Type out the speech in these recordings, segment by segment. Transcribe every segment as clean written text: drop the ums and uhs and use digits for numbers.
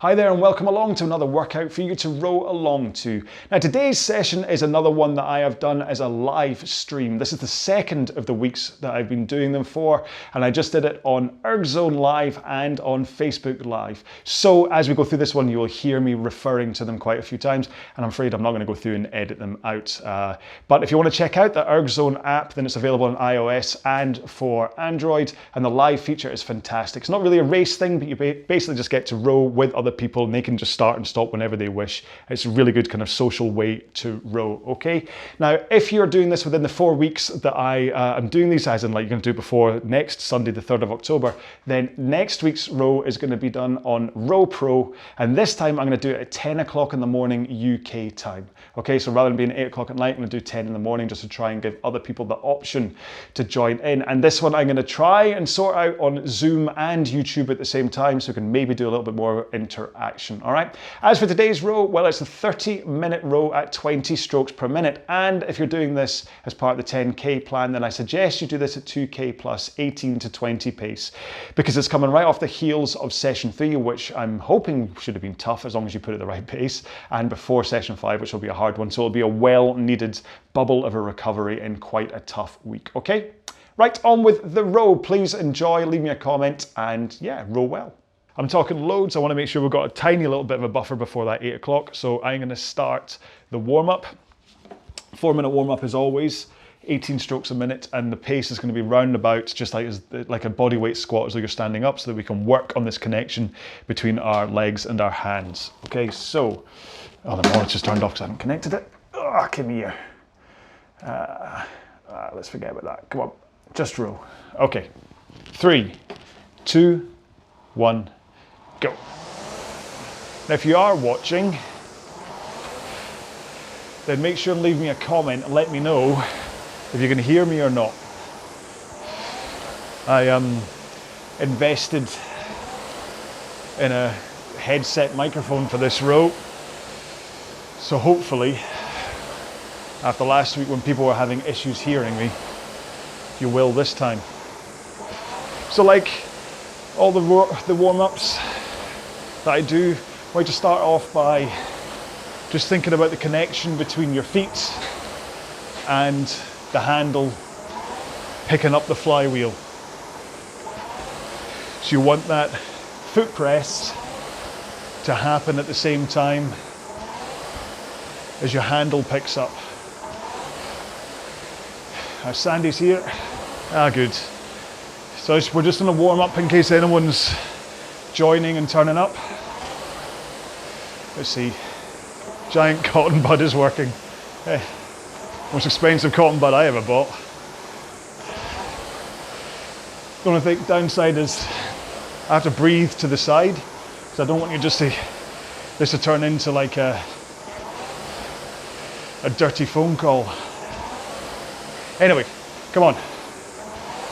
Hi there and welcome along to another workout for you to row along to. Now today's session is another one that I have done as a live stream. This is the second of the weeks that I've been doing them for, and I just did it on Ergzone Live and on Facebook Live. So as we go through this one, you will hear me referring to them quite a few times, and I'm afraid I'm not going to go through and edit them out. But if you want to check out the Ergzone app, then it's available on iOS and for Android, and the live feature is fantastic. It's not really a race thing, but you basically just get to row with other people and they can just start and stop whenever they wish. It's a really good kind of social way to row, okay? Now, if you're doing this within the 4 weeks that I am doing these, as in like you're going to do it before next Sunday, the 3rd of October, then next week's row is going to be done on Row Pro, and this time I'm going to do it at 10 o'clock in the morning UK time, okay? So rather than being 8 o'clock at night, I'm going to do 10 in the morning just to try and give other people the option to join in. And this one I'm going to try and sort out on Zoom and YouTube at the same time, so we can maybe do a little bit more interaction, all right? As for today's row, well, it's a 30-minute row at 20 strokes per minute. And if you're doing this as part of the 10K plan, then I suggest you do this at 2K plus 18 to 20 pace, because it's coming right off the heels of session 3, which I'm hoping should have been tough as long as you put it at the right pace, and before session 5, which will be a hard one. So it'll be a well-needed bubble of a recovery in quite a tough week, okay? Right, on with the row. Please enjoy, leave me a comment, and yeah, row well. I'm talking loads. I want to make sure we've got a tiny little bit of a buffer before that 8 o'clock. So I'm going to start the warm-up. 4-minute warm-up as always, 18 strokes a minute, and the pace is going to be round about just like a body weight squat as though you're standing up, so that we can work on this connection between our legs and our hands. Okay, so, oh, the monitor's turned off because I haven't connected it. Oh, come here. Let's forget about that. Come on, just row. Okay, 3, 2, 1, go. Now, if you are watching, then make sure and leave me a comment and let me know if you can hear me or not. I invested in a headset microphone for this row, so hopefully, after last week when people were having issues hearing me, you will this time. So like all the warm-ups that I do, I like to start off by just thinking about the connection between your feet and the handle picking up the flywheel. So you want that foot press to happen at the same time as your handle picks up. Sandy's here. Ah, good. So we're just going to warm up in case anyone's joining and turning up. Let's see. Giant cotton bud is working. Most expensive cotton bud I ever bought. The only thing downside is I have to breathe to the side, because I don't want you this to turn into like a dirty phone call. Anyway, come on.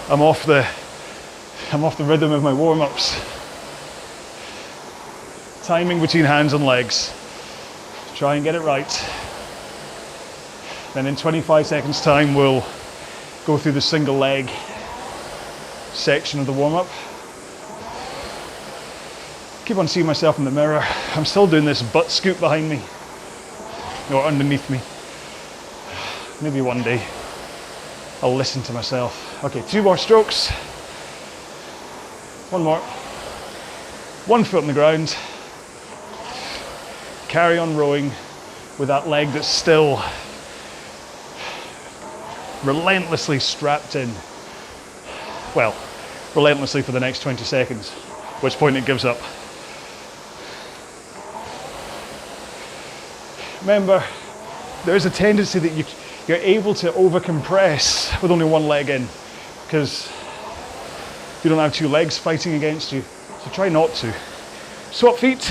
I'm off the rhythm of my warm-ups. Timing between hands and legs. Try and get it right. Then in 25 seconds time, we'll go through the single leg section of the warm-up. Keep on seeing myself in the mirror. I'm still doing this butt scoop behind me, or underneath me. Maybe one day I'll listen to myself. Okay, 2 more strokes. 1 more. 1 foot on the ground. Carry on rowing with that leg that's still relentlessly strapped in. Well, relentlessly for the next 20 seconds, at which point it gives up. Remember, there is a tendency that you're able to overcompress with only 1 leg in, because you don't have 2 legs fighting against you. So try not to. Swap feet.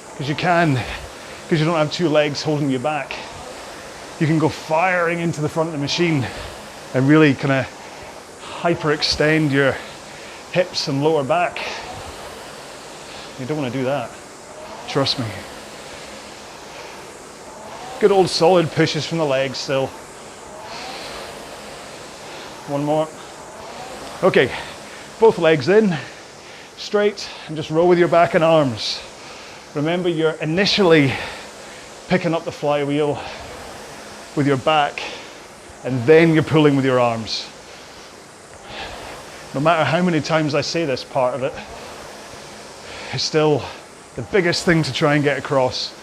Because you can, because you don't have 2 legs holding you back. You can go firing into the front of the machine and really kind of hyperextend your hips and lower back. You don't want to do that. Trust me. Good old solid pushes from the legs still. 1 more. Okay, both legs in, straight, and just row with your back and arms. Remember, you're initially picking up the flywheel with your back, and then you're pulling with your arms. No matter how many times I say this part of it, it's still the biggest thing to try and get across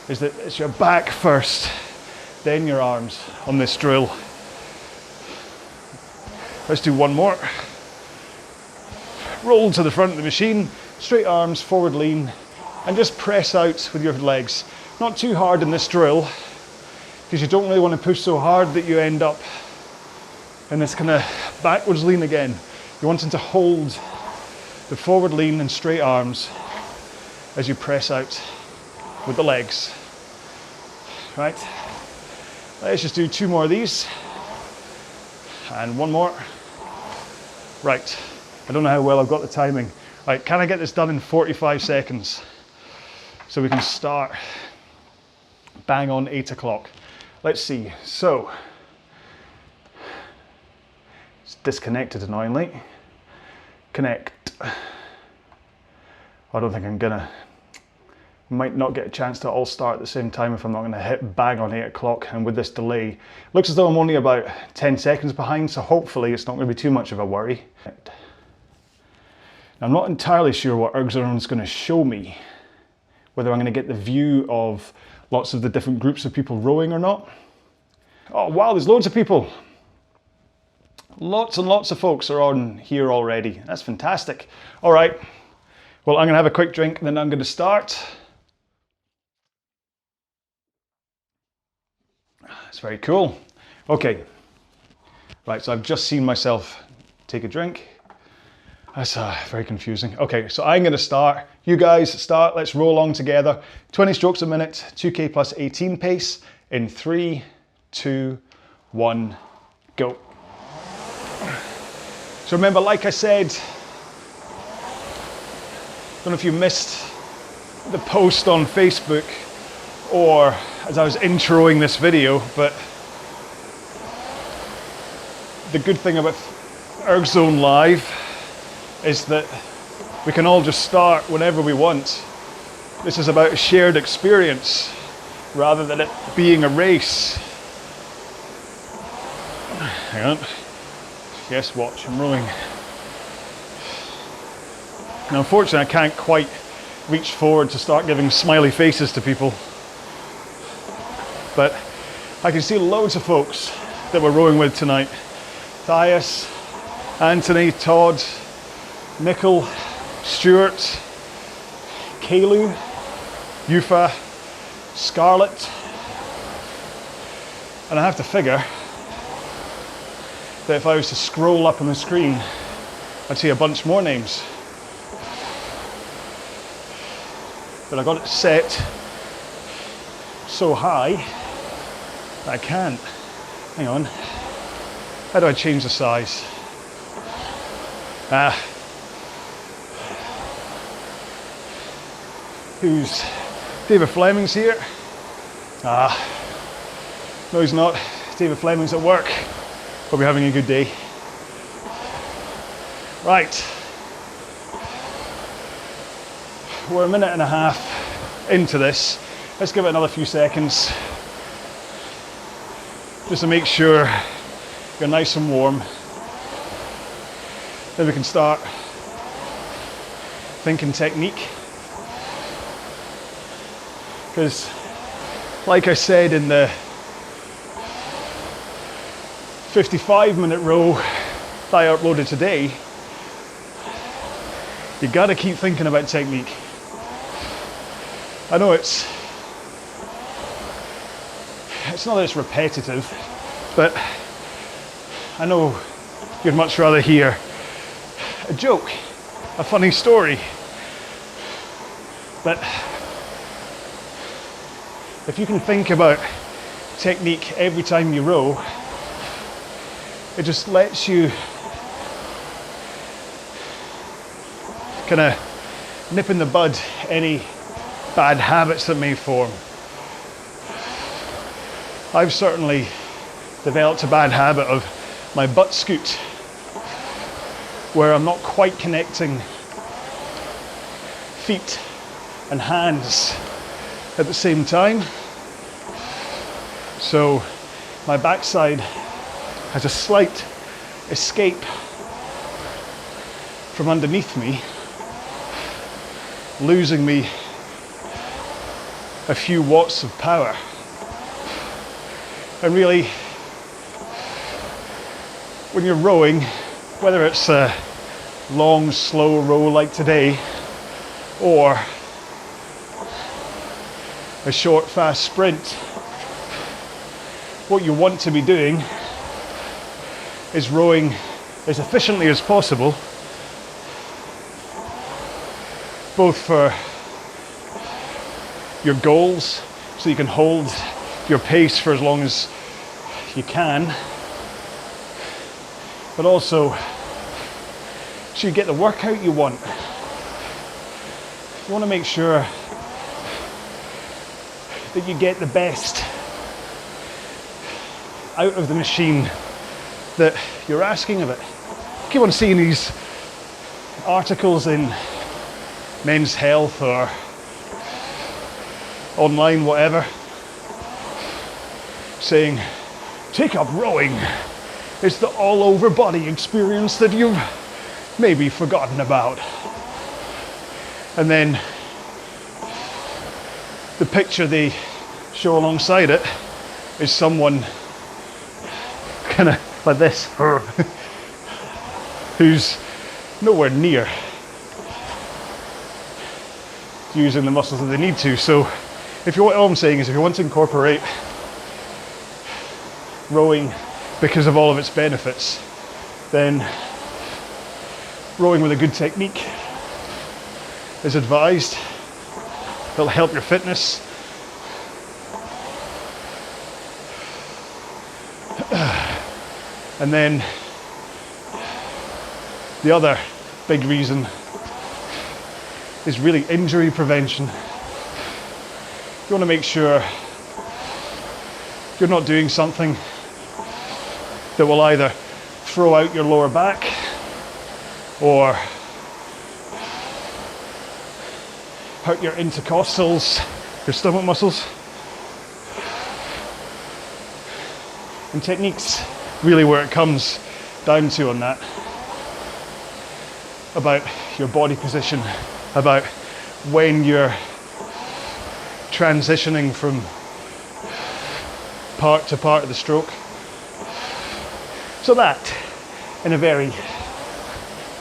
is that it's your back first, then your arms on this drill. Let's do one more. Roll to the front of the machine, straight arms, forward lean, and just press out with your legs. Not too hard in this drill, because you don't really want to push so hard that you end up in this kind of backwards lean again. You're wanting to hold the forward lean and straight arms as you press out with the legs. Right, let's just do 2 more of these, and 1 more. Right, I don't know how well I've got the timing. Right, can I get this done in 45 seconds? So we can start bang on 8 o'clock. Let's see, so, it's disconnected annoyingly. Connect. I don't think I'm gonna, might not get a chance to all start at the same time if I'm not gonna hit bang on 8 o'clock, and with this delay, looks as though I'm only about 10 seconds behind, so hopefully it's not gonna be too much of a worry. Now, I'm not entirely sure what Ergzone is gonna show me, whether I'm gonna get the view of lots of the different groups of people rowing or not. Oh wow, there's loads of people. Lots and lots of folks are on here already. That's fantastic. All right, well, I'm gonna have a quick drink and then I'm gonna start. That's very cool. Okay, right, so I've just seen myself take a drink. That's very confusing. Okay, so I'm gonna start. You guys start, let's row along together. 20 strokes a minute, 2K plus 18 pace in 3, 2, 1, go. So remember, like I said, I don't know if you missed the post on Facebook or as I was introing this video, but the good thing about Ergzone Live is that we can all just start whenever we want. This is about a shared experience rather than it being a race. Hang on. Yes, watch, I'm rowing. Now, unfortunately, I can't quite reach forward to start giving smiley faces to people, but I can see loads of folks that we're rowing with tonight. Thias, Anthony, Todd, Nickel, Stuart, Kalu, Yufa, Scarlett, and I have to figure that if I was to scroll up on the screen, I'd see a bunch more names. But I got it set so high that I can't. Hang on. How do I change the size? Who's David Fleming's here? No, he's not. David Fleming's at work. Hope you're having a good day. Right. We're a minute and a half into this. Let's give it another few seconds just to make sure you're nice and warm. Then we can start thinking technique. Because, like I said in the 55-minute row that I uploaded today, you gotta keep thinking about technique. I know it's not that it's repetitive, but I know you'd much rather hear a joke, a funny story. But if you can think about technique every time you row, it just lets you kind of nip in the bud any bad habits that may form. I've certainly developed a bad habit of my butt scoot. where I'm not quite connecting feet and hands at the same time. So my backside has a slight escape from underneath me, losing me a few watts of power. And really, when you're rowing, whether it's a long, slow row like today, or a short, fast sprint, what you want to be doing is rowing as efficiently as possible, both for your goals, so you can hold your pace for as long as you can, but also so you get the workout you want. You want to make sure that you get the best out of the machine that you're asking of it. I keep on seeing these articles in Men's Health or online, whatever, saying, take up rowing. It's the all over body experience that you've maybe forgotten about. And then the picture they show alongside it is someone kind of like this, who's nowhere near using the muscles that they need to. So if you're, all I'm saying is, if you want to incorporate rowing because of all of its benefits, then rowing with a good technique is advised. It'll help your fitness. And then the other big reason is really injury prevention. You want to make sure you're not doing something that will either throw out your lower back or hurt your intercostals, your stomach muscles. And technique's really where it comes down to on that. About your body position, about when you're transitioning from part to part of the stroke. So that, in a very,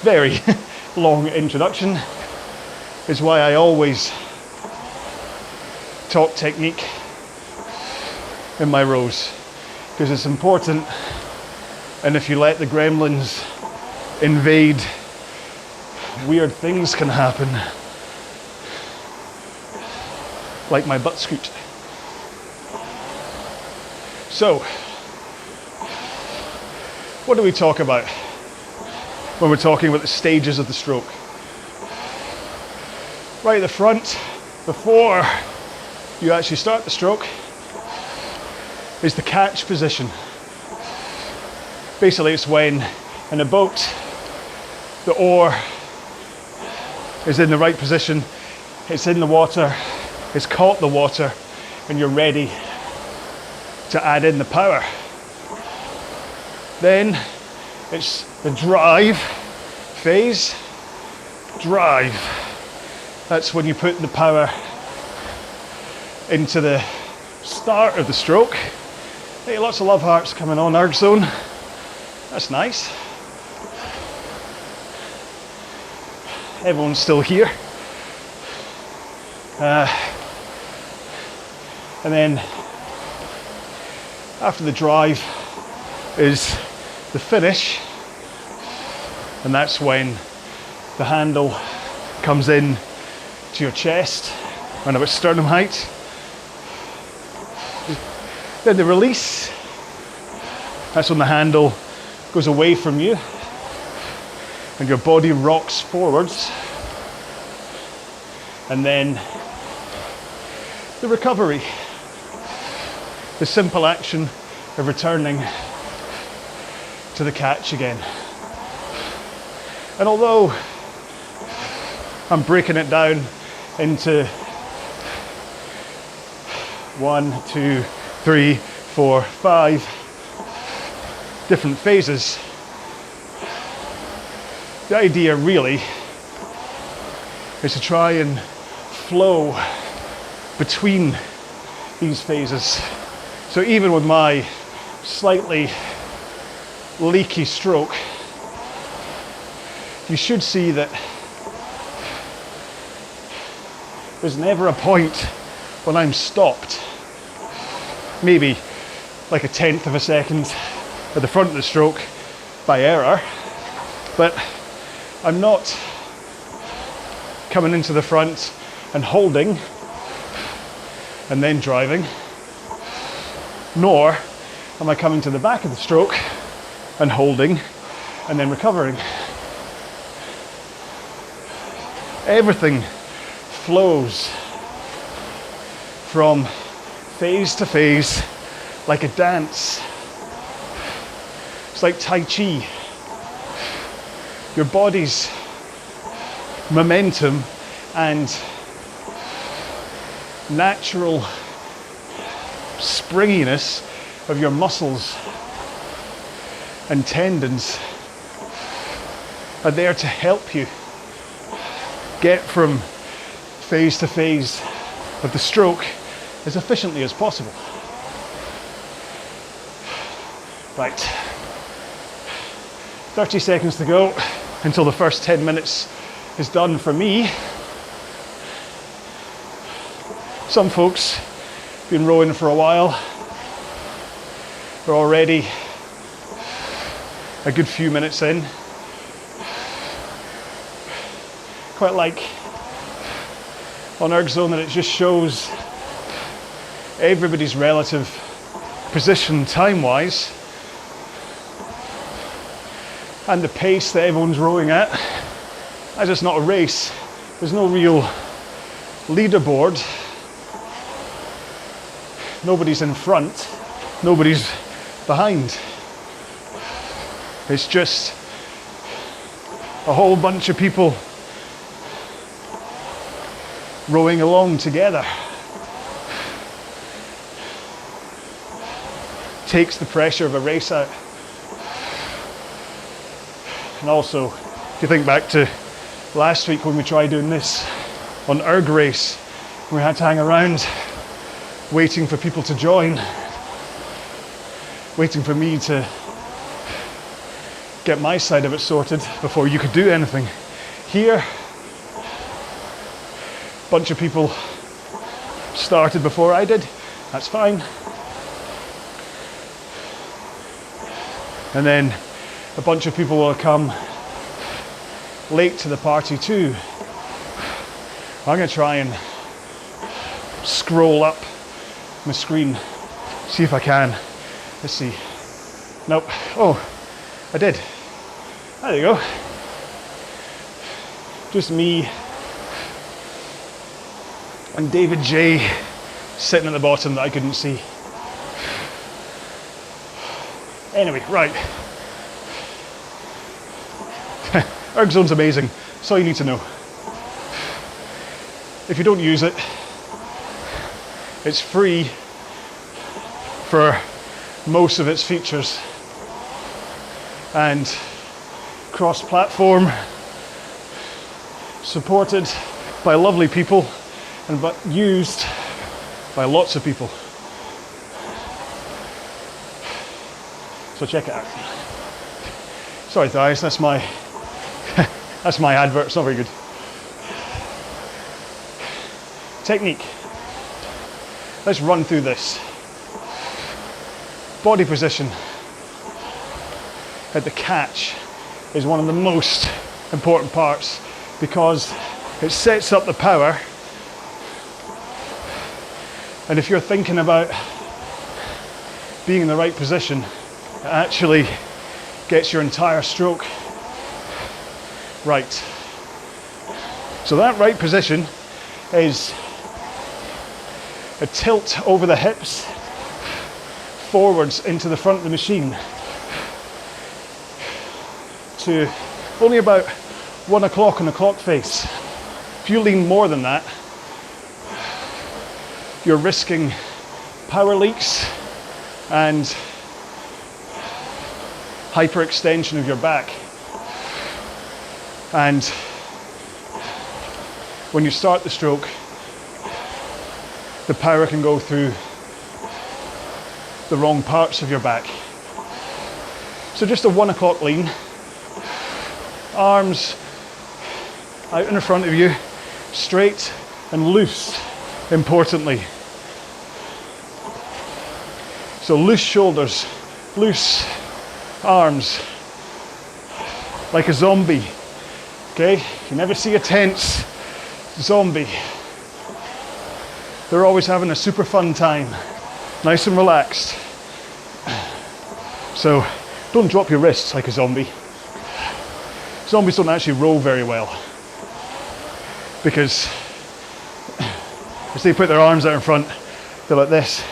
very long introduction, is why I always talk technique in my rows, because it's important. And if you let the gremlins invade, weird things can happen, like my butt scoot. So, what do we talk about when we're talking about the stages of the stroke? Right at the front, before you actually start the stroke, is the catch position. Basically, it's when in a boat the oar is in the right position, it's in the water, it's caught the water, and you're ready to add in the power. Then it's the drive phase. Drive. That's when you put the power into the start of the stroke. Hey, lots of love hearts coming on, Ergzone. That's nice. Everyone's still here. And then after the drive is the finish, and that's when the handle comes in to your chest around about sternum height. Then the release, that's when the handle goes away from you and your body rocks forwards. And then the recovery, the simple action of returning to the catch again. And although I'm breaking it down into 1, 2, 3, 4, 5 different phases, the idea really is to try and flow between these phases. So even with my slightly leaky stroke, you should see that there's never a point when I'm stopped. Maybe like a 1/10 of a second at the front of the stroke by error, but I'm not coming into the front and holding and then driving, nor am I coming to the back of the stroke and holding and then recovering. Everything flows from phase to phase like a dance. It's like Tai Chi. Your body's momentum and natural springiness of your muscles and tendons are there to help you get from phase to phase of the stroke as efficiently as possible. Right, 30 seconds to go until the first 10 minutes is done for me. Some folks have been rowing for a while. They're already a good few minutes in. Quite like on Ergzone that it just shows everybody's relative position time-wise and the pace that everyone's rowing at. As it's not a race, there's no real leaderboard. Nobody's in front, nobody's behind. It's just a whole bunch of people rowing along together. Takes the pressure of a race out. And also, if you think back to last week when we tried doing this on Erg Race, we had to hang around waiting for people to join, waiting for me to get my side of it sorted before you could do anything. Here, a bunch of people started before I did, that's fine. And then a bunch of people will come late to the party too. I'm going to try and scroll up my screen, see if I can. Let's see. Nope. Oh, I did. There you go. Just me and David J sitting at the bottom that I couldn't see. Anyway, right. Ergzone's amazing. That's all you need to know. If you don't use it, it's free for most of its features and cross-platform, supported by lovely people and but used by lots of people. So check it out. Sorry guys, that's my that's my advert, it's not very good. Technique. Let's run through this. Body position at the catch is one of the most important parts because it sets up the power, and if you're thinking about being in the right position, it actually gets your entire stroke right. So that right position is a tilt over the hips forwards into the front of the machine to only about 1 o'clock on the clock face. If you lean more than that, you're risking power leaks and hyperextension of your back. And when you start the stroke, the power can go through the wrong parts of your back. So just a 1 o'clock lean, arms out in front of you, straight and loose, importantly. So loose shoulders, loose arms, like a zombie, okay? You never see a tense zombie. They're always having a super fun time, nice and relaxed. So don't drop your wrists like a zombie. Zombies don't actually row very well because as they put their arms out in front, they're like this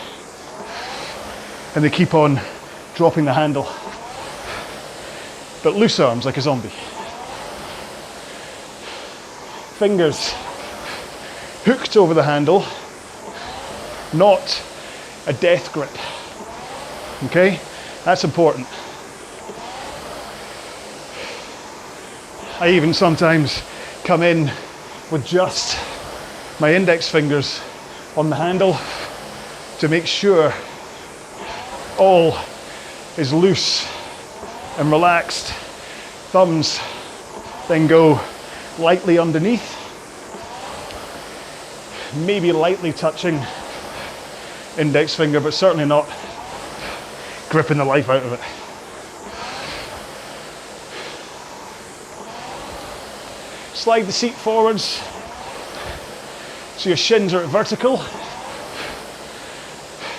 and they keep on dropping the handle. But loose arms like a zombie. Fingers hooked over the handle, not a death grip. Okay? That's important. I even sometimes come in with just my index fingers on the handle to make sure all is loose and relaxed. Thumbs then go lightly underneath, maybe lightly touching index finger, but certainly not gripping the life out of it. Slide the seat forwards so your shins are at vertical.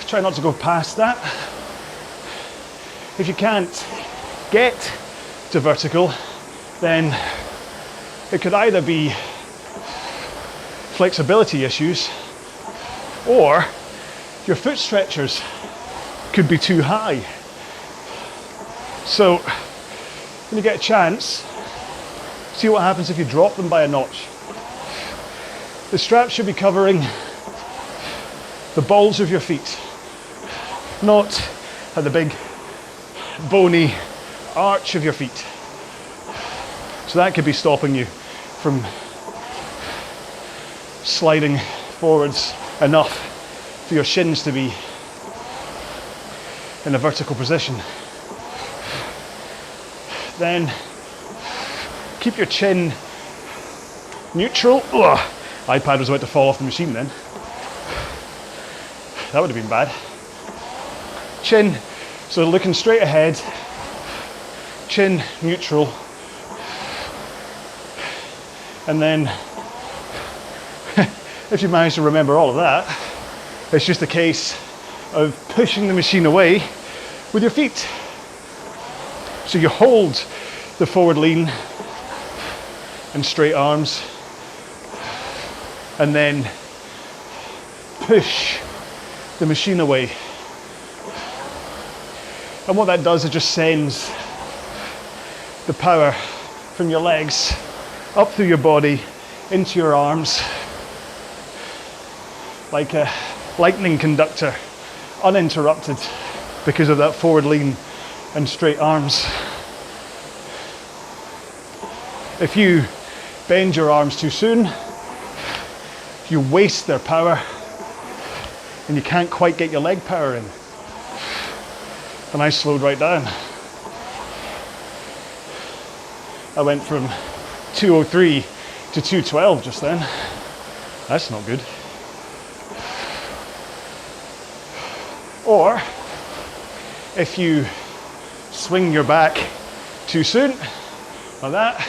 Try not to go past that. If you can't get to vertical, then it could either be flexibility issues or your foot stretchers could be too high. So when you get a chance, see what happens if you drop them by a notch. The strap should be covering the balls of your feet, not at the big bony arch of your feet. So that could be stopping you from sliding forwards enough for your shins to be in a vertical position. Then keep your chin neutral. Ugh, iPad was about to fall off the machine then. That would have been bad. Chin, so looking straight ahead, chin neutral. And then, if you manage to remember all of that, it's just a case of pushing the machine away with your feet. So you hold the forward lean and straight arms, and then push the machine away. And what that does is just sends the power from your legs up through your body into your arms like a lightning conductor, uninterrupted because of that forward lean and straight arms. If you bend your arms too soon, you waste their power and you can't quite get your leg power in. And I slowed right down. I went from 203 to 212 just then. That's not good. Or if you swing your back too soon, like that,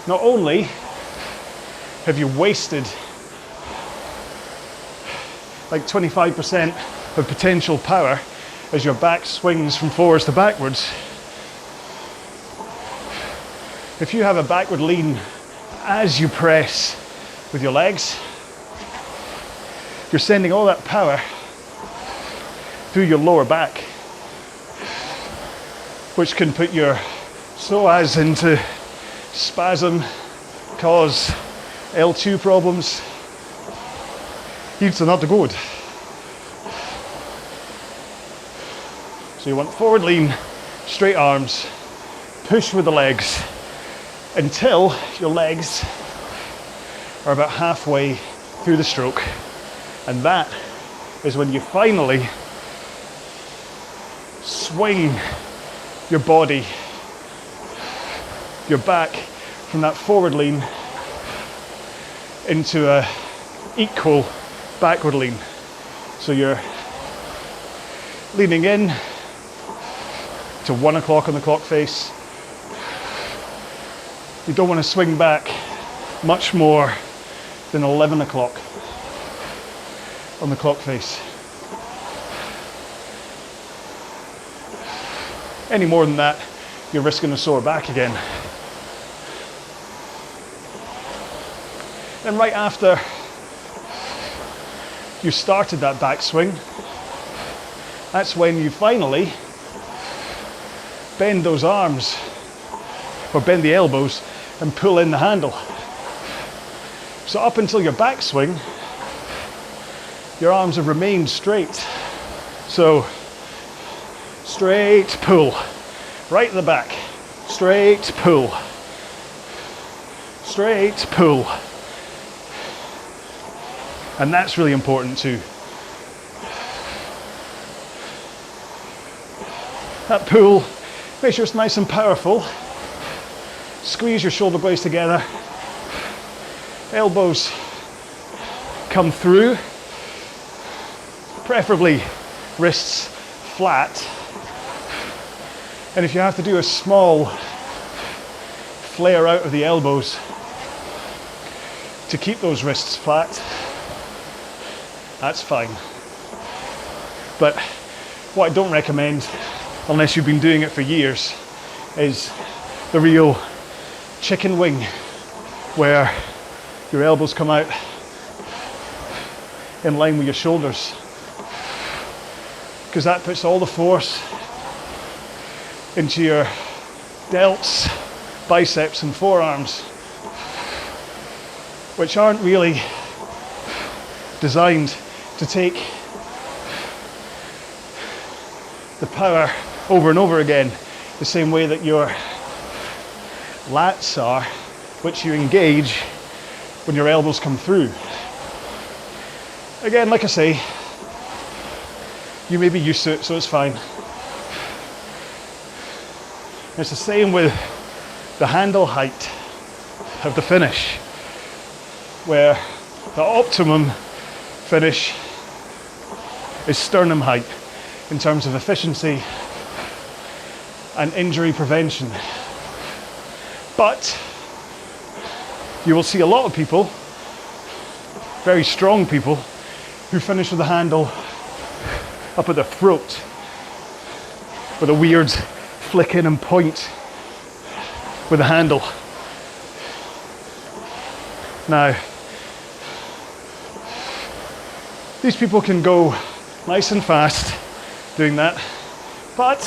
not only have you wasted like 25% of potential power as your back swings from forwards to backwards, if you have a backward lean as you press with your legs, you're sending all that power through your lower back, which can put your psoas into spasm, cause L2 problems. Hier's not good. So you want forward lean, straight arms, push with the legs until your legs are about halfway through the stroke. And that is when you finally swing your body, your back from that forward lean into a equal backward lean. So you're leaning in to 1 o'clock on the clock face. You don't want to swing back much more than 11 o'clock on the clock face. Any more than that, you're risking a sore back again. And right after you started that backswing, that's when you finally bend those arms, or bend the elbows and pull in the handle. So up until your backswing, your arms have remained straight. So straight pull, right at the back, straight pull, straight pull. And that's really important too. That pull, make sure it's nice and powerful. Squeeze your shoulder blades together. Elbows come through. Preferably wrists flat. And if you have to do a small flare out of the elbows to keep those wrists flat, that's fine. But what I don't recommend, unless you've been doing it for years, is the real chicken wing, where your elbows come out in line with your shoulders, because that puts all the force into your delts, biceps and forearms, which aren't really designed to take the power over and over again the same way that your lats are, which you engage when your elbows come through. Again, like I say, you may be used to it, so it's fine. It's the same with the handle height of the finish, where the optimum finish is sternum height in terms of efficiency and injury prevention. But you will see a lot of people, very strong people, who finish with the handle up at the throat with a weird flick in and point with the handle. Now, these people can go nice and fast doing that, but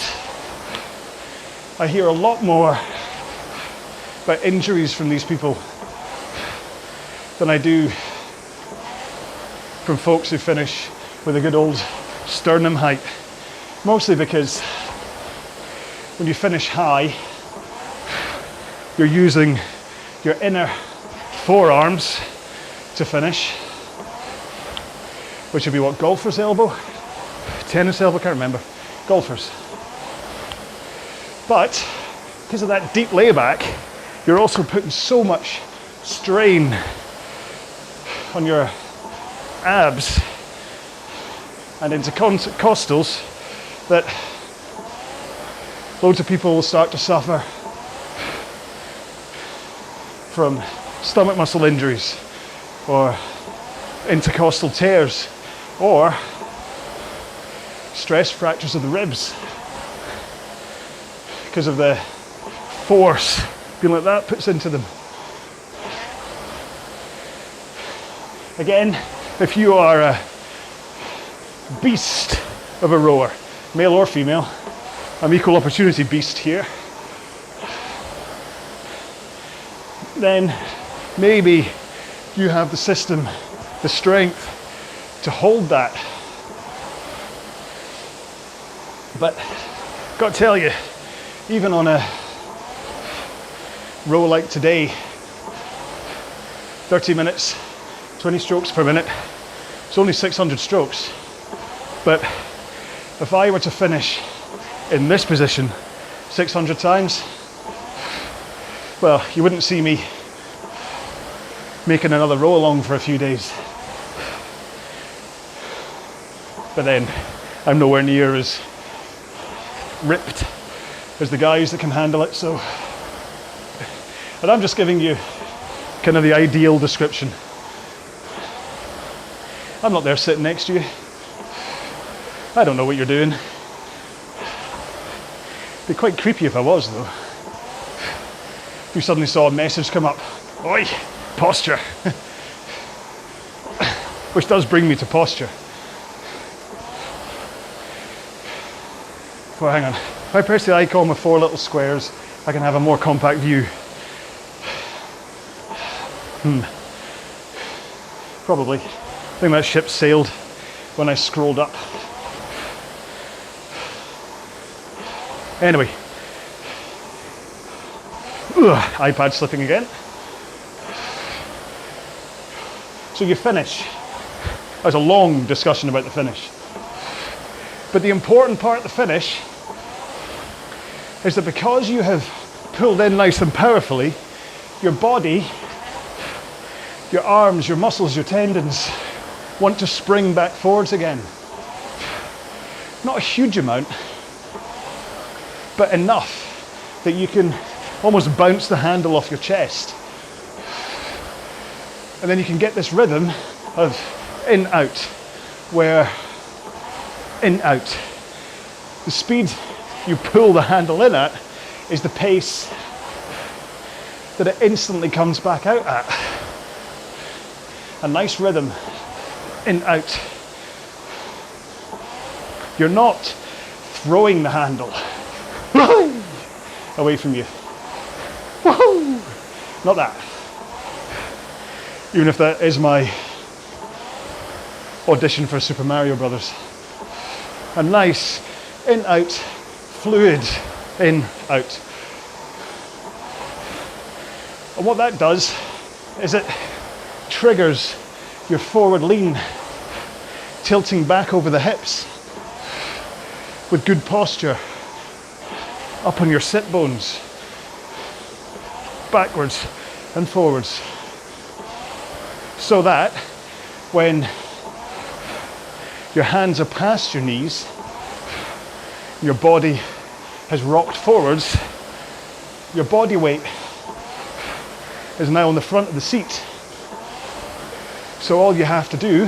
I hear a lot more about injuries from these people than I do from folks who finish with a good old sternum height. Mostly because when you finish high, you're using your inner forearms to finish, which would be what, golfer's elbow? Tennis elbow, can't remember. Golfers. But because of that deep layback, you're also putting so much strain on your abs and intercostals that loads of people will start to suffer from stomach muscle injuries or intercostal tears or stress fractures of the ribs because of the force being like that puts into them. Again, if you are a beast of a rower, male or female, I'm equal opportunity beast here. then maybe you have the system, the strength to hold that. But got to tell you, even on a row like today, 30 minutes, 20 strokes per minute, it's only 600 strokes. But if I were to finish in this position 600 times, well, you wouldn't see me making another row along for a few days. But then I'm nowhere near as ripped as the guys that can handle it, so. And I'm just giving you kind of the ideal description. I'm not there sitting next to you. I don't know what you're doing. It'd be quite creepy if I was, though. If you suddenly saw a message come up, oi, posture. Which does bring me to posture. Well, hang on. If I press the icon with 4 little squares, I can have a more compact view. Probably. I think that ship sailed when I scrolled up. Anyway. iPad slipping again. So you finish. There's a long discussion about the finish. But the important part of the finish is that because you have pulled in nice and powerfully, your body, your arms, your muscles, your tendons want to spring back forwards again. Not a huge amount, but enough that you can almost bounce the handle off your chest. And then you can get this rhythm of in, out, where in, out. The speed you pull the handle in at is the pace that it instantly comes back out at. A nice rhythm, in, out. You're not throwing the handle away from you. Not that. Even if that is my audition for Super Mario Brothers. A nice in, out, fluid in, out. And what that does is it triggers your forward lean, tilting back over the hips with good posture, up on your sit bones, backwards and forwards, so that when your hands are past your knees, your body has rocked forwards, your body weight is now on the front of the seat. So all you have to do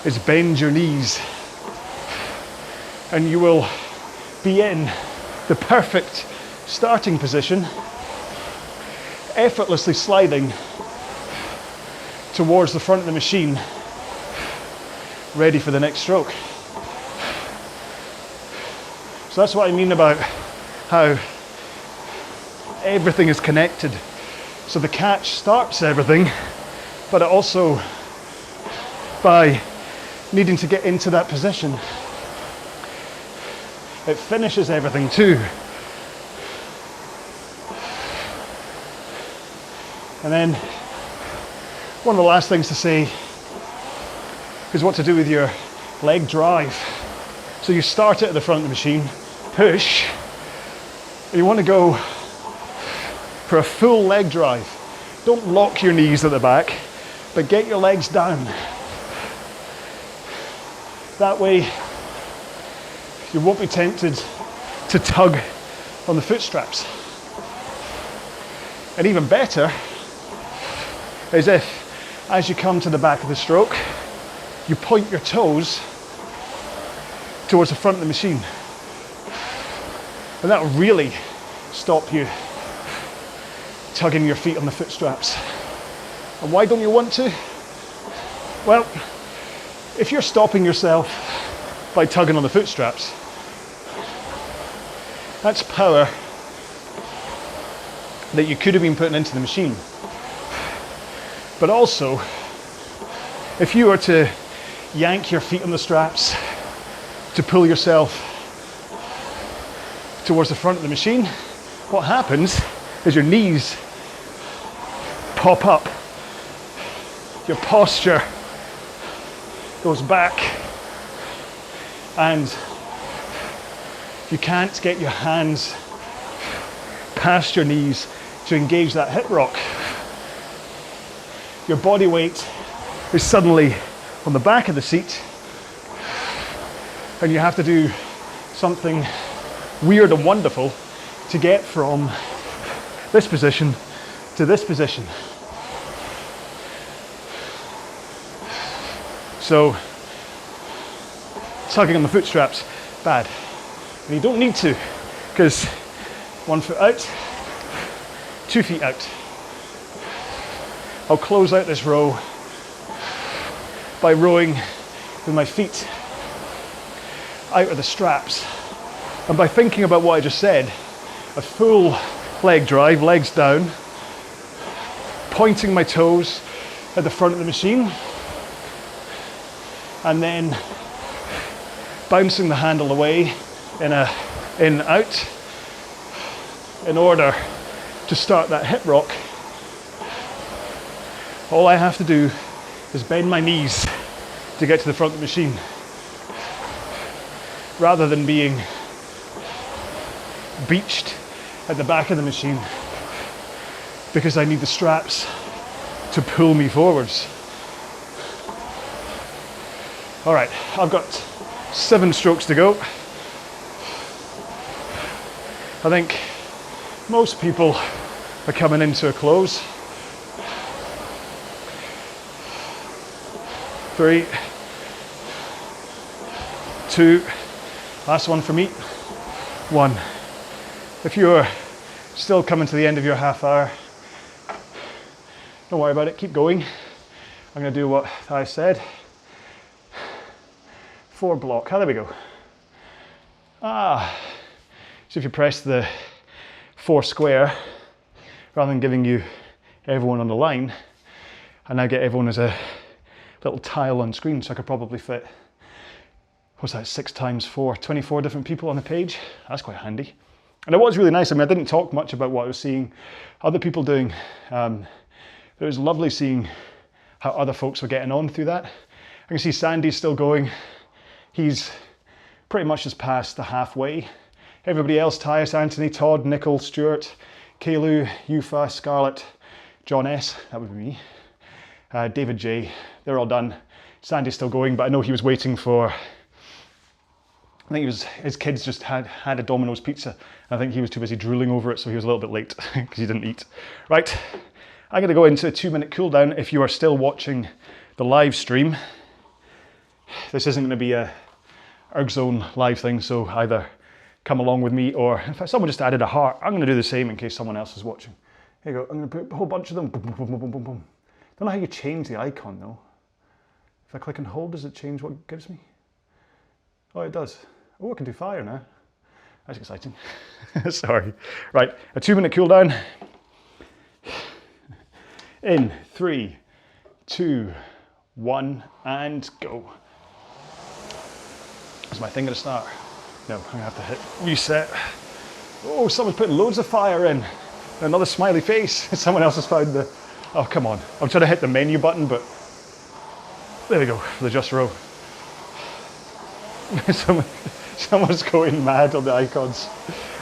is bend your knees and you will be in the perfect starting position, effortlessly sliding towards the front of the machine, ready for the next stroke. So that's what I mean about how everything is connected. So the catch starts everything, but it also, by needing to get into that position, it finishes everything too. And then one of the last things to say is what to do with your leg drive. So you start it at the front of the machine, push, and you want to go for a full leg drive. Don't lock your knees at the back, but get your legs down. That way you won't be tempted to tug on the foot straps. And even better is if, as you come to the back of the stroke, you point your toes towards the front of the machine. And that will really stop you tugging your feet on the foot straps. And why don't you want to? Well, if you're stopping yourself by tugging on the foot straps, that's power that you could have been putting into the machine. But also, if you were to yank your feet on the straps to pull yourself towards the front of the machine, what happens is your knees pop up, your posture goes back, and you can't get your hands past your knees to engage that hip rock. Your body weight is suddenly on the back of the seat, and you have to do something weird and wonderful to get from this position to this position. So, tugging on the foot straps, bad. And you don't need to, because 1 foot out, 2 feet out. I'll close out this row by rowing with my feet out of the straps. And by thinking about what I just said, a full leg drive, legs down, pointing my toes at the front of the machine, and then bouncing the handle away in out in order to start that hip rock. All I have to do is bend my knees to get to the front of the machine, rather than being beached at the back of the machine because I need the straps to pull me forwards. All right, I've got 7 strokes to go. I think most people are coming into a close. 3, 2, last one for me, 1. If you're still coming to the end of your half hour, don't worry about it, keep going. I'm going to do what I said. 4 block, there we go. So if you press the 4 square, rather than giving you everyone on the line, I now get everyone as a little tile on screen, so I could probably fit, what's that, 6 times 4, 24 different people on the page. That's quite handy. And it was really nice. I mean, I didn't talk much about what I was seeing other people doing. But it was lovely seeing how other folks were getting on through that. I can see Sandy's still going. He's pretty much just past the halfway. Everybody else, Tyus, Anthony, Todd, Nicole, Stuart, Kaylu, Yufa, Scarlett, John S, that would be me, David J, they're all done. Sandy's still going, but I know he was waiting for, I think his kids just had a Domino's pizza. I think he was too busy drooling over it, so he was a little bit late because he didn't eat. Right, I'm going to go into a 2-minute cool down. If you are still watching the live stream, this isn't going to be a Ergzone live thing, so either come along with me, or in fact, someone just added a heart. I'm going to do the same in case someone else is watching. Here you go. I'm going to put a whole bunch of them. Boom, boom, boom, boom, boom, boom. Don't know how you change the icon though. If I click and hold, does it change what it gives me? Oh, it does. Oh, I can do fire now. That's exciting. Sorry. Right, a 2-minute cool down. In 3, 2, 1, and go. Is my thing going to start? No, I'm going to have to hit reset. Oh, someone's putting loads of fire in. Another smiley face. Someone else has found the... Oh, come on. I'm trying to hit the menu button, but... There we go, the just row. Someone's going mad on the icons.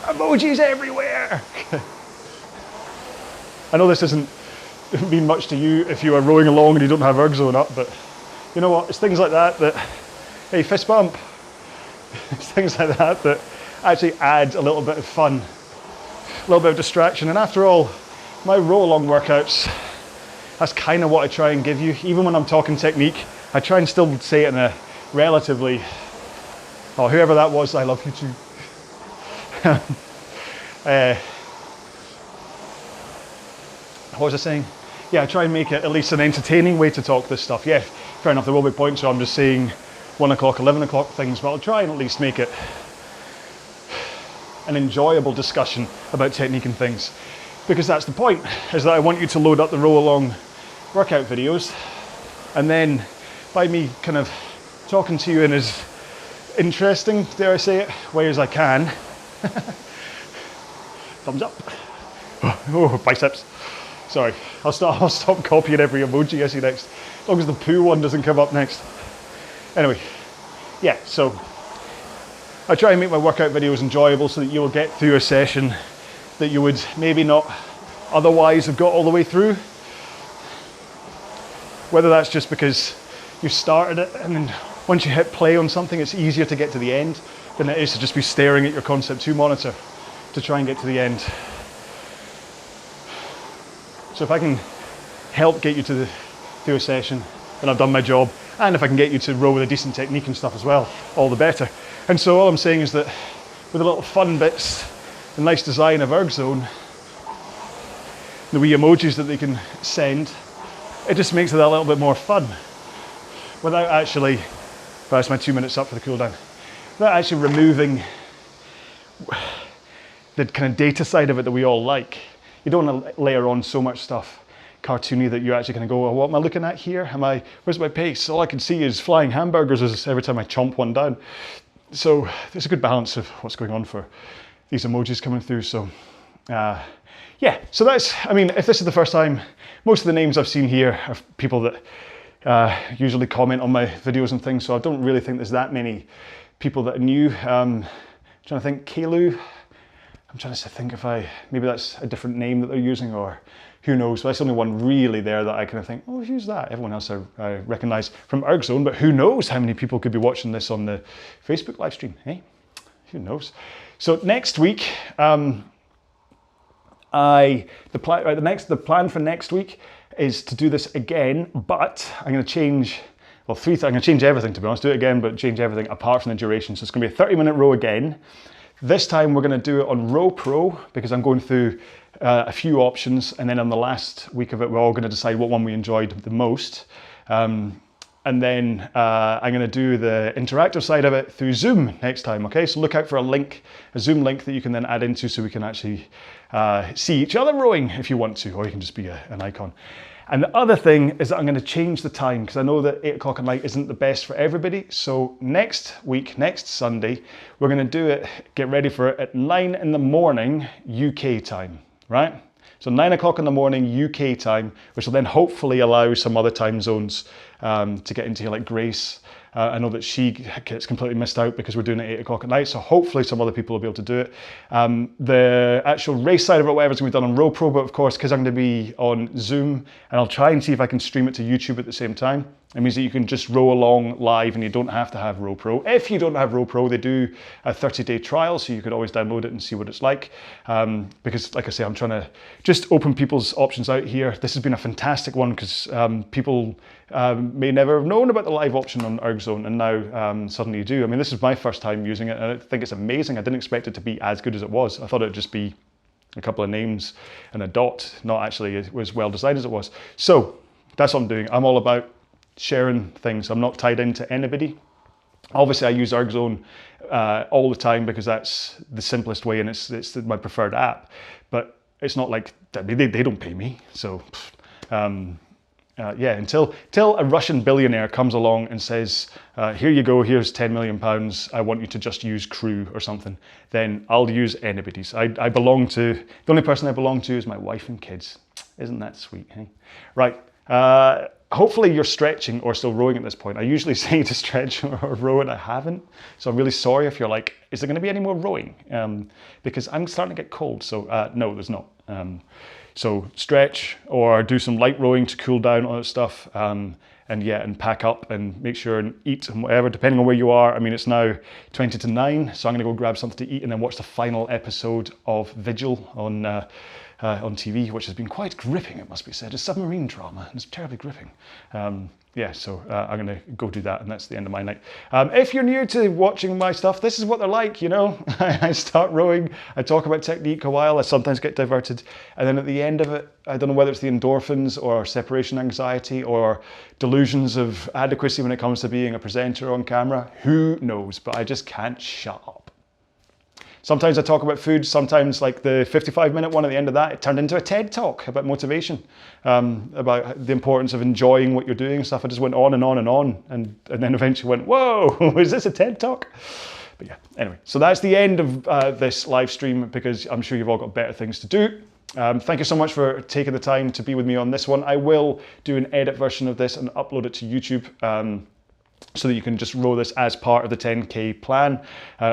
Emojis everywhere! I know this doesn't mean much to you if you are rowing along and you don't have Ergzone up, but you know what? It's things like that that... Hey, fist bump! It's things like that that actually add a little bit of fun, a little bit of distraction. And after all, my RowAlong workouts, that's kind of what I try and give you. Even when I'm talking technique, I try and still say it in a relatively, oh, whoever that was, I love you too. What was I saying? Yeah, I try and make it at least an entertaining way to talk this stuff. Yeah, fair enough, there will be points where I'm just saying 1 o'clock, 11 o'clock things, but I'll try and at least make it an enjoyable discussion about technique and things. because that's the point, is that I want you to load up the RowAlong workout videos, and then by me kind of talking to you in as interesting, dare I say it, way as I can. Thumbs up. Oh, biceps. Sorry, I'll stop copying every emoji I see next, as long as the poo one doesn't come up next. Anyway, yeah, so I try and make my workout videos enjoyable so that you'll get through a session that you would maybe not otherwise have got all the way through. Whether that's just because you started it and then once you hit play on something, it's easier to get to the end than it is to just be staring at your Concept 2 monitor to try and get to the end. So if I can help get you through a session, then I've done my job. And if I can get you to row with a decent technique and stuff as well, all the better. And so all I'm saying is that with the little fun bits, the nice design of Ergzone, the wee emojis that they can send, it just makes it a little bit more fun. Without actually, that's my 2 minutes up for the cooldown, without actually removing the kind of data side of it that we all like. You don't want to layer on so much stuff cartoony that you're actually going to go, well, what am I looking at here? Where's my pace? All I can see is flying hamburgers every time I chomp one down. So there's a good balance of what's going on for these emojis coming through. So yeah, so that's, I mean, if this is the first time, most of the names I've seen here are people that usually comment on my videos and things, so I don't really think there's that many people that are new. I'm trying to think, Kalu, I'm trying to think if maybe that's a different name that they're using, or who knows. But that's the only one really there that I kind of think, oh, who's that? Everyone else I recognise from Ergzone, but who knows how many people could be watching this on the Facebook live stream, eh? Who knows? So next week, the plan for next week is to do this again, but I'm going to change, well, I'm going to change everything, to be honest. Do it again, but change everything apart from the duration. So it's going to be a 30-minute row again. This time we're going to do it on Row Pro, because I'm going through a few options, and then on the last week of it, we're all going to decide what one we enjoyed the most. And then I'm going to do the interactive side of it through Zoom next time, okay? So look out for a Zoom link that you can then add into, so we can actually see each other rowing if you want to, or you can just be an icon. And the other thing is that I'm going to change the time, because I know that 8 o'clock at night isn't the best for everybody. So next week, next Sunday, we're going to do it, get ready for it, at 9 in the morning UK time, right? So 9 o'clock in the morning UK time, which will then hopefully allow some other time zones to get into here, like Grace. I know that she gets completely missed out because we're doing it at 8 o'clock at night, so hopefully some other people will be able to do it. The actual race side of it, whatever's going to be done on Row Pro, but of course, because I'm going to be on Zoom, and I'll try and see if I can stream it to YouTube at the same time. It means that you can just row along live and you don't have to have Row Pro. If you don't have Row Pro, they do a 30-day trial, so you could always download it and see what it's like. Because like I say, I'm trying to just open people's options out here. This has been a fantastic one, because people may never have known about the live option on Ergzone, and now suddenly you do. I mean, this is my first time using it, and I think it's amazing. I didn't expect it to be as good as it was. I thought it would just be a couple of names and a dot, not actually as well designed as it was. So that's what I'm doing. I'm all about sharing things. I'm not tied into anybody. Obviously I use Ergzone all the time because that's the simplest way, and it's my preferred app, but it's not like they don't pay me. So yeah, until a Russian billionaire comes along and says, here you go, here's 10 million pounds, I want you to just use Crew or something, then I'll use anybody's. The only person I belong to is my wife and kids. Isn't that sweet, hey? Right. Hopefully you're stretching or still rowing at this point. I usually say to stretch or row, and I haven't. So I'm really sorry if you're like, is there going to be any more rowing? Because I'm starting to get cold. So no, there's not. So stretch or do some light rowing to cool down all that stuff. And pack up and make sure and eat and whatever, depending on where you are. I mean, it's now 20 to 9, so I'm going to go grab something to eat and then watch the final episode of Vigil on TV, which has been quite gripping, it must be said. It's submarine drama, and it's terribly gripping. Yeah, so I'm going to go do that, and that's the end of my night. If you're new to watching my stuff, this is what they're like, you know. I start rowing, I talk about technique a while, I sometimes get diverted, and then at the end of it, I don't know whether it's the endorphins or separation anxiety or delusions of adequacy when it comes to being a presenter on camera, who knows, but I just can't shut up. Sometimes I talk about food, sometimes like the 55-minute one at the end of that, it turned into a TED talk about motivation, about the importance of enjoying what you're doing and stuff. I just went on and on and on, and then eventually went, whoa, is this a TED talk? But yeah, anyway, so that's the end of this live stream, because I'm sure you've all got better things to do. Thank you so much for taking the time to be with me on this one. I will do an edit version of this and upload it to YouTube, so that you can just row this as part of the 10K plan,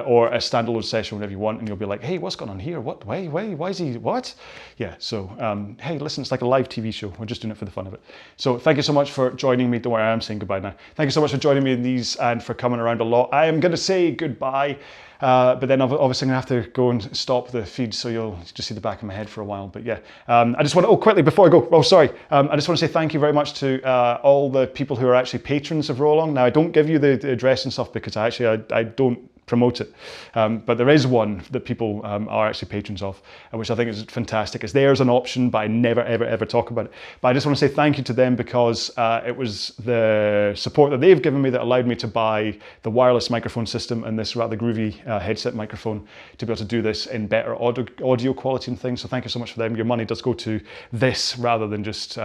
or a standalone session whenever you want, and you'll be like, hey, what's going on here? What? Why is he, what? Yeah, so, hey, listen, it's like a live TV show. We're just doing it for the fun of it. So thank you so much for joining me. Don't worry, I am saying goodbye now. Thank you so much for joining me in these and for coming around a lot. I am going to say goodbye, but then obviously I'm going to have to go and stop the feed, so you'll just see the back of my head for a while. But yeah, I just want to, quickly before I go, I just want to say thank you very much to all the people who are actually patrons of RowAlong. Now, I don't give you the address and stuff because I don't promote it, but there is one that people are actually patrons of, which I think is fantastic. It's there as an option, but I never ever talk about it. But I just want to say thank you to them, because it was the support that they've given me that allowed me to buy the wireless microphone system and this rather groovy headset microphone to be able to do this in better audio quality and things. So thank you so much for them. Your money does go to this rather than just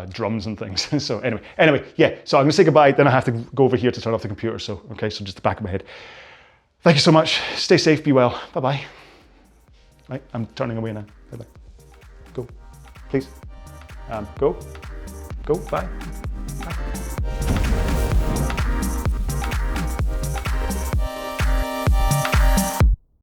drums and things. So anyway, yeah, so I'm gonna say goodbye, then I have to go over here to turn off the computer. So, okay, so just the back of my head. Thank you so much. Stay safe, be well. Bye-bye. Right, I'm turning away now. Bye-bye. Go, please. Go, bye.